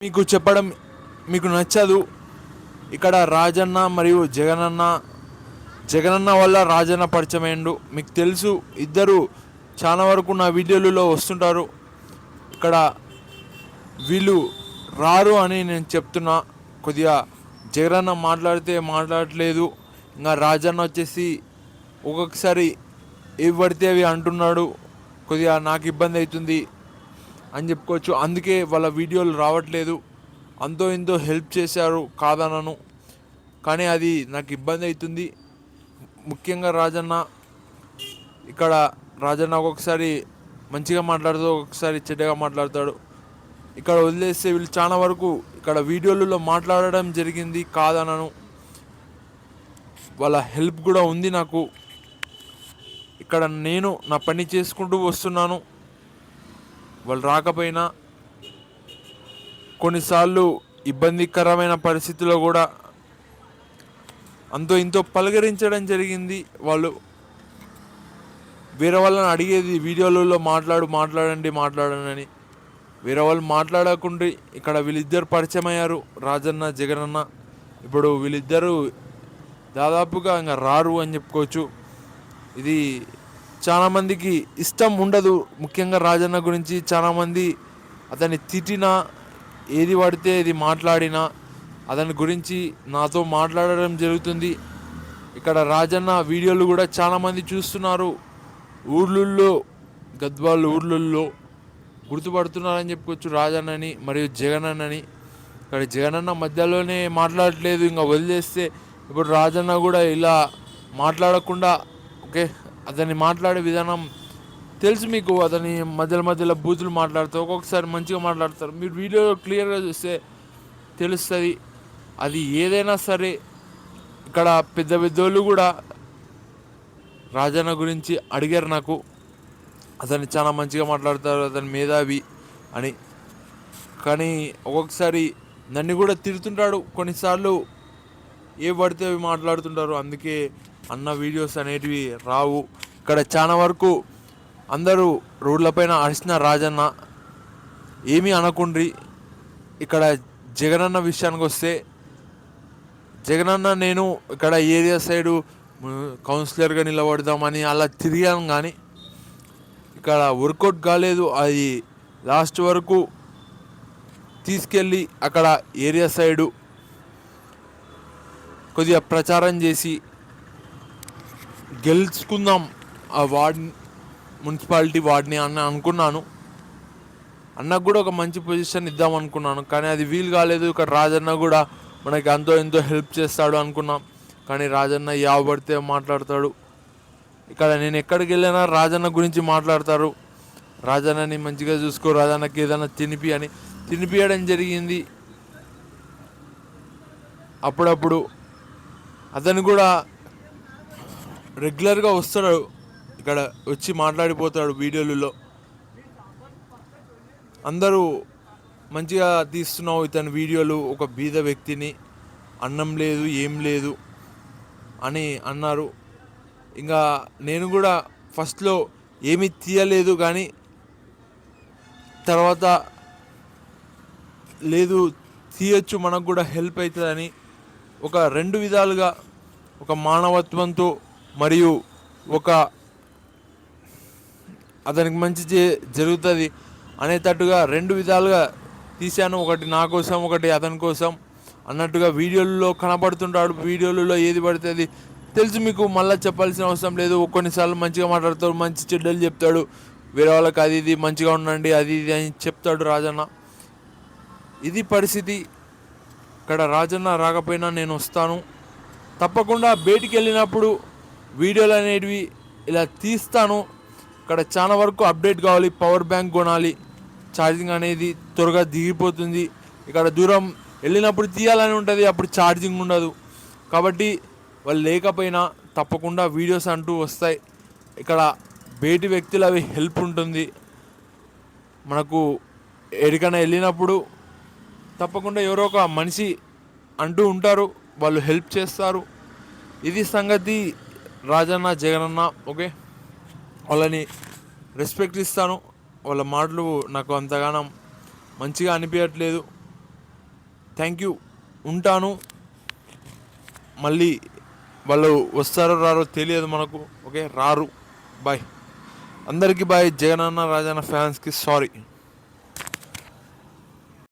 మీకు చెప్పడం మీకు నచ్చదు. ఇక్కడ రాజన్న మరియు జగనన్న వల్ల రాజన్న పరిచయమైండు. మీకు తెలుసు, ఇద్దరు చాలా వరకు నా వీడియోలలో వస్తుంటారు. ఇక్కడ వీళ్ళు రారు అని నేను చెప్తున్నా. కొద్దిగా జగనన్న మాట్లాడితే మాట్లాడట్లేదు, ఇంకా రాజన్న వచ్చేసి ఒక్కొక్కసారి ఏవి పడితే అవి అంటున్నాడు. కొద్దిగా నాకు ఇబ్బంది అవుతుంది అని చెప్పుకోవచ్చు. అందుకే వాళ్ళ వీడియోలు రావట్లేదు. అంతో ఇంతో హెల్ప్ చేశారు, కాదనను, కానీ అది నాకు ఇబ్బంది అవుతుంది. ముఖ్యంగా రాజన్న ఒక్కొక్కసారి మంచిగా మాట్లాడుతూ ఒక్కొక్కసారి చెడ్డగా మాట్లాడతాడు. ఇక్కడ వదిలేస్తే వీళ్ళు చాలా వరకు ఇక్కడ వీడియోలలో మాట్లాడడం జరిగింది, కాదనను. వాళ్ళ హెల్ప్ కూడా ఉంది నాకు. ఇక్కడ నేను నా పని చేసుకుంటూ వస్తున్నాను. వాళ్ళు రాకపోయినా కొన్నిసార్లు ఇబ్బందికరమైన పరిస్థితుల్లో కూడా అంతో ఇంతో పలకరించడం జరిగింది. వాళ్ళు వేరే వాళ్ళని అడిగేది వీడియోలలో మాట్లాడండి అని. వేరే వాళ్ళు మాట్లాడకుండా ఇక్కడ వీళ్ళిద్దరు పరిచయం అయ్యారు, రాజన్న జగనన్న. ఇప్పుడు వీళ్ళిద్దరూ దాదాపుగా ఇంకా రారు అని చెప్పుకోవచ్చు. ఇది చాలామందికి ఇష్టం ఉండదు. ముఖ్యంగా రాజన్న గురించి చాలామంది అతన్ని తిట్టినా, ఏది పడితే అది మాట్లాడినా అతని గురించి నాతో మాట్లాడడం జరుగుతుంది. ఇక్కడ రాజన్న వీడియోలు కూడా చాలామంది చూస్తున్నారు. ఊర్లలో గద్వాల్ ఊర్లలో గుర్తుపడుతున్నారని చెప్పుకోవచ్చు రాజన్నని మరియు జగనన్నని. ఇక్కడ జగనన్న మధ్యలోనే మాట్లాడట్లేదు, ఇంకా వదిలేస్తే ఇప్పుడు రాజన్న కూడా ఇలా మాట్లాడకుండా ఓకే. అతన్ని మాట్లాడే విధానం తెలుసు మీకు. అతని మధ్యలో బూతులు మాట్లాడతారు, ఒక్కొక్కసారి మంచిగా మాట్లాడతారు. మీరు వీడియో క్లియర్గా చూస్తే తెలుస్తుంది. అది ఏదైనా సరే ఇక్కడ పెద్దోళ్ళు కూడా రాజన్న గురించి అడిగారు నాకు, అతన్ని చాలా మంచిగా మాట్లాడతారు, అతని మేధావి అని. కానీ ఒక్కొక్కసారి నన్ను కూడా తిడుతుంటాడు. కొన్నిసార్లు ఏ పడితే అవి మాట్లాడుతుంటారు. అందుకే అన్న వీడియోస్ అనేటివి రావు. ఇక్కడ చాలా వరకు అందరూ రోడ్లపైన అరిసిన రాజన్న ఏమీ అనకుండ్రి. ఇక్కడ జగనన్న విషయానికి వస్తే, జగనన్న నేను ఇక్కడ ఏరియా సైడు కౌన్సిలర్గా నిలబడదామని అలా తిరిగాను, కానీ ఇక్కడ వర్కౌట్ కాలేదు. అది లాస్ట్ వరకు తీసుకెళ్ళి అక్కడ ఏరియా సైడు కొద్దిగా ప్రచారం చేసి గెలుచుకుందాం ఆ మున్సిపాలిటీ వార్డ్ని అని అనుకున్నాను. అన్నకు కూడా ఒక మంచి పొజిషన్ ఇద్దాం అనుకున్నాను, కానీ అది వీలు కాలేదు. ఇక్కడ రాజన్న కూడా మనకి అంతో ఎంతో హెల్ప్ చేస్తాడు అనుకున్నాం, కానీ రాజన్న యావబడితే మాట్లాడతాడు. ఇక్కడ నేను ఎక్కడికి వెళ్ళినా రాజన్న గురించి మాట్లాడతారు. రాజన్నని మంచిగా చూసుకో, రాజన్నకి ఏదైనా తినిపియడం జరిగింది. అప్పుడప్పుడు అతను కూడా రెగ్యులర్గా వస్తాడు, ఇక్కడ వచ్చి మాట్లాడిపోతాడు వీడియోలలో. అందరూ మంచిగా తీస్తున్నావు ఇతని వీడియోలు, ఒక బీద వ్యక్తిని, అన్నం లేదు ఏం లేదు అని అన్నారు. ఇంకా నేను కూడా ఫస్ట్లో ఏమీ తీయలేదు, కానీ తర్వాత లేదు తీయచ్చు, మనకు కూడా హెల్ప్ అవుతుందని ఒక రెండు విధాలుగా, ఒక మానవత్వంతో మరియు ఒక అతనికి మంచి జరుగుతుంది అనేటట్టుగా రెండు విధాలుగా తీశాను. ఒకటి నా కోసం, ఒకటి అతని కోసం అన్నట్టుగా వీడియోలలో కనపడుతుంటాడు. వీడియోలలో ఏది పడితే అది తెలుసు మీకు, మళ్ళీ చెప్పాల్సిన అవసరం లేదు. కొన్నిసార్లు మంచిగా మాట్లాడతాడు, మంచి చెడ్డలు చెప్తాడు, వేరే వాళ్ళకి అది ఇది మంచిగా ఉండండి అది ఇది అని చెప్తాడు రాజన్న. ఇది పరిస్థితి. ఇక్కడ రాజన్న రాకపోయినా నేను వస్తాను తప్పకుండా. బయటికి వెళ్ళినప్పుడు వీడియోలు అనేటివి ఇలా తీస్తాను. ఇక్కడ చాలా వరకు అప్డేట్ కావాలి, పవర్ బ్యాంక్ కొనాలి, ఛార్జింగ్ అనేది త్వరగా దిగిపోతుంది. ఇక్కడ దూరం వెళ్ళినప్పుడు తీయాలని ఉంటుంది, అప్పుడు ఛార్జింగ్ ఉండదు. కాబట్టి వాళ్ళు లేకపోయినా తప్పకుండా వీడియోస్ అంటూ వస్తాయి. ఇక్కడ బయటి వ్యక్తులు అవి హెల్ప్ ఉంటుంది మనకు. ఎక్కడికైనా వెళ్ళినప్పుడు తప్పకుండా ఎవరో ఒక మనిషి అంటూ ఉంటారు, వాళ్ళు హెల్ప్ చేస్తారు. ఇది సంగతి. రాజన్న జగనన్న ఓకే, వాళ్ళని రెస్పెక్ట్ ఇస్తాను. వాళ్ళ మాటలు నాకు అంతగానం మంచిగా అనిపించట్లేదు. థ్యాంక్ యూ, ఉంటాను. మళ్ళీ వాళ్ళు వస్తారో రారో తెలియదు మనకు. ఓకే, రారు. బాయ్ అందరికీ. బాయ్. జగనన్న రాజన్న ఫ్యాన్స్కి సారీ.